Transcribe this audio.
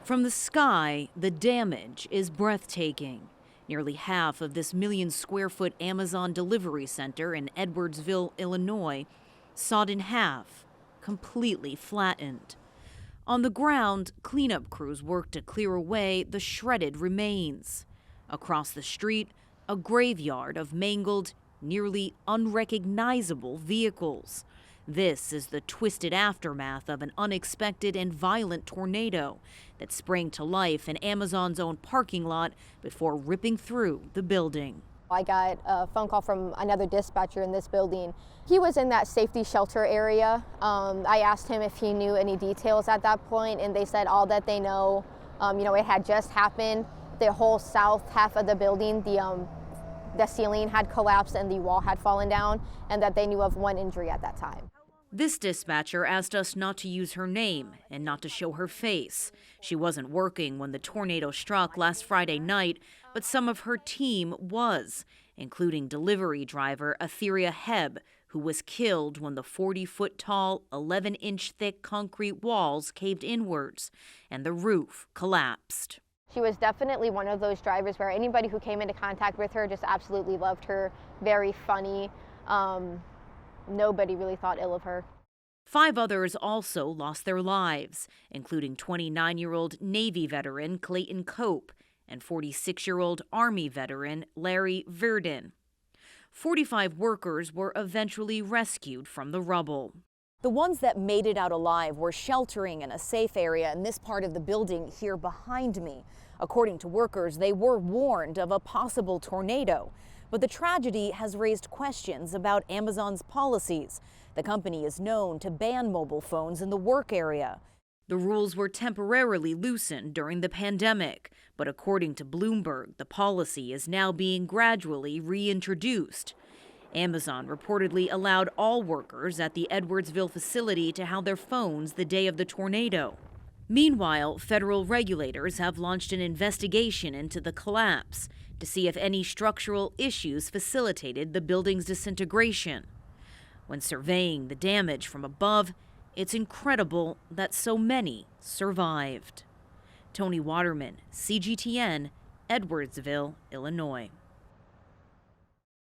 From the sky, the damage is breathtaking. Nearly half of this million-square-foot Amazon delivery center in Edwardsville, Illinois, sawed in half, completely flattened. On the ground, cleanup crews worked to clear away the shredded remains. Across the street, a graveyard of mangled, nearly unrecognizable vehicles. This is the twisted aftermath of an unexpected and violent tornado that sprang to life in Amazon's own parking lot before ripping through the building. I got a phone call from another dispatcher in this building. He was in that safety shelter area. I asked him if he knew any details at that point, and they said all that they know. It had just happened. The whole south half of the building, the ceiling had collapsed and the wall had fallen down, and that they knew of one injury at that time. This dispatcher asked us not to use her name and not to show her face. She wasn't working when the tornado struck last Friday night, but some of her team was, including delivery driver Etheria Hebb, who was killed when the 40-foot-tall, 11-inch thick concrete walls caved inwards and the roof collapsed. She was definitely one of those drivers where anybody who came into contact with her just absolutely loved her, very funny. Nobody really thought ill of her. 5 others also lost their lives, including 29-year-old Navy veteran Clayton Cope and 46-year-old Army veteran Larry Verdin. 45 workers were eventually rescued from the rubble. The ones that made it out alive were sheltering in a safe area in this part of the building here behind me. According to workers, they were warned of a possible tornado. But the tragedy has raised questions about Amazon's policies. The company is known to ban mobile phones in the work area. The rules were temporarily loosened during the pandemic, but according to Bloomberg, the policy is now being gradually reintroduced. Amazon reportedly allowed all workers at the Edwardsville facility to have their phones the day of the tornado. Meanwhile, federal regulators have launched an investigation into the collapse to see if any structural issues facilitated the building's disintegration. When surveying the damage from above, it's incredible that so many survived. Tony Waterman, CGTN, Edwardsville, Illinois.